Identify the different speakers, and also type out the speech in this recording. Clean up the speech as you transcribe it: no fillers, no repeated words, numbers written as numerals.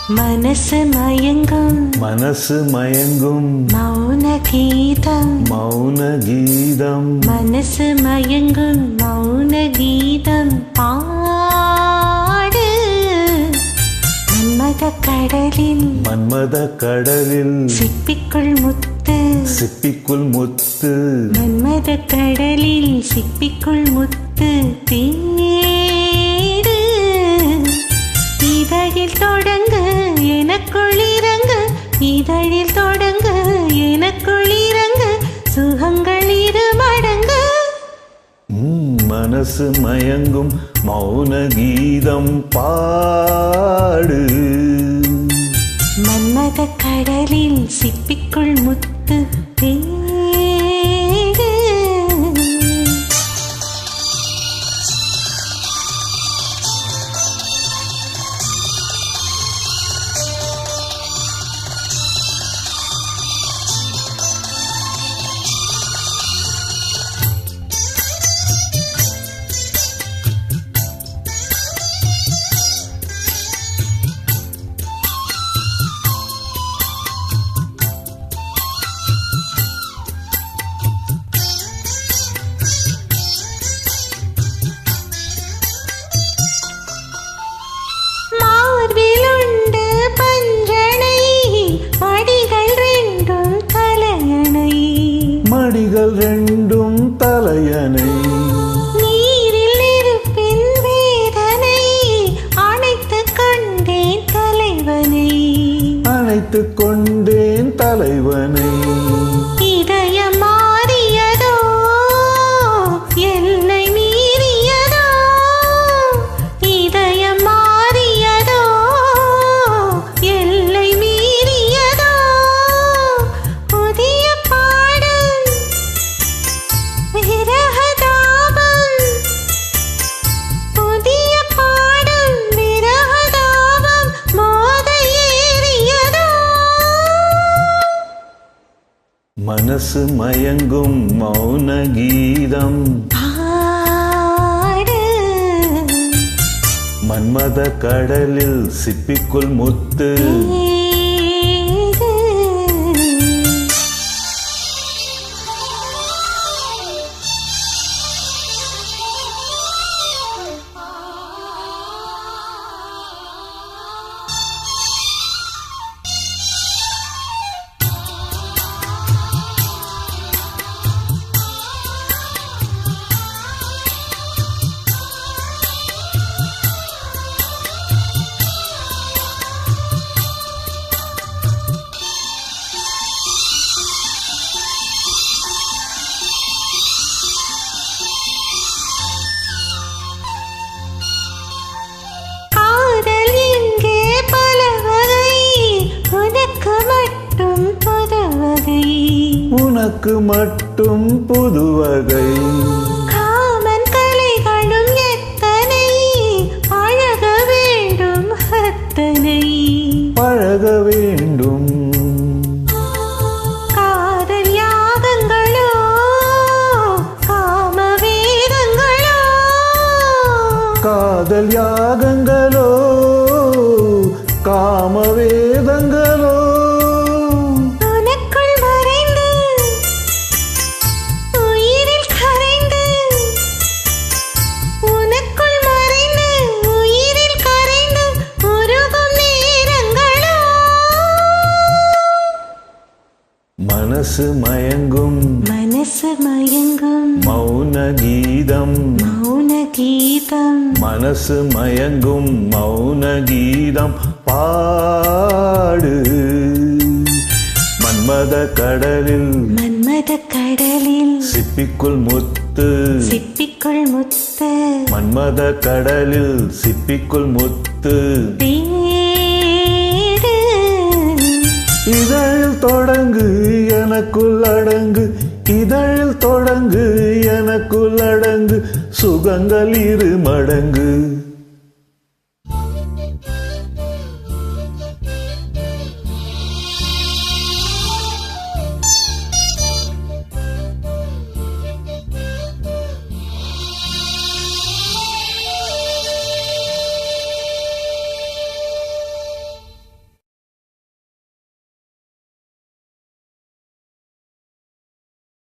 Speaker 1: மனசு மயங்கும்
Speaker 2: மனசு மயங்கும்
Speaker 1: மௌன கீதம்
Speaker 2: மௌன கீதம்
Speaker 1: மனசு மயங்கும் மௌன கீதம் பாடு மன்மத கடலில்
Speaker 2: மன்மத கடலில்
Speaker 1: சிப்பிக்குள் முத்து
Speaker 2: சிப்பிக்குள் முத்து
Speaker 1: மன்மத கடலில் சிப்பிக்குள் முத்து தேடு இதழில் தொடங்கு எனக்குள் இறங்கு இதழில் தொடங்கு எனக்குள் இறங்கு சுகங்கள் இரு மடங்கு
Speaker 2: மனசு மயங்கும் மௌன கீதம் பாடு
Speaker 1: மன்மத கடலில் சிப்பிக்குள் முத்து தேடு
Speaker 2: மடிகள் ரெண்டும் தலையணை
Speaker 1: நீரில் இருப்பின் வேதனை அணைத்துக் கொண்டேன் தலைவனை
Speaker 2: அணைத்துக் கொண்டேன் தலைவனை
Speaker 1: இதயம் மாறியதோ எல்லை மீறியதோ இதயம் மாறியதோ எல்லை மீறியதோ புதிய பாடல் விரகதாபம் புதிய பாடல் விரகதாபம் மோத ஏறியதோ
Speaker 2: மனசு மயங்கும் மௌன கீதம்
Speaker 1: பாடு
Speaker 2: மன்மத கடலில் சிப்பிக்குள் முத்து
Speaker 1: காதல் இங்கே பல வகை உனக்கு மட்டும் புது வகை
Speaker 2: உனக்கு மட்டும் புது வகை
Speaker 1: காமன் கலைகளும் எத்தனை அழக வேண்டும் அத்தனை
Speaker 2: பழக வேண்டும்
Speaker 1: காதல் யாகங்களோ காம வேதங்களோ
Speaker 2: காதல் யாகங்களோ காம வேதங்களோ
Speaker 1: உனக்குள் மறைந்து உயிரில் கரைந்து உனக்குள் மறைந்து உயிரில் கரைந்து உருகும் நேரங்களோ
Speaker 2: மனசு மயங்கும்
Speaker 1: மனசு மயங்கும்
Speaker 2: மௌன கீதம்
Speaker 1: மௌன கீதம்
Speaker 2: மனசு மயங்கும் மௌன கீதம் பாடு மன்மத கடலில்
Speaker 1: மன்மத கடலில்
Speaker 2: சிப்பிக்குள் முத்து
Speaker 1: சிப்பிக்குள் முத்து
Speaker 2: மன்மத கடலில் சிப்பிக்குள் முத்து
Speaker 1: தேடு
Speaker 2: இதழில் தொடங்கு எனக்குள் அடங்கு இதழில் தொடங்கு எனக்குள் அடங்கு சுகங்கள் இரு மடங்கு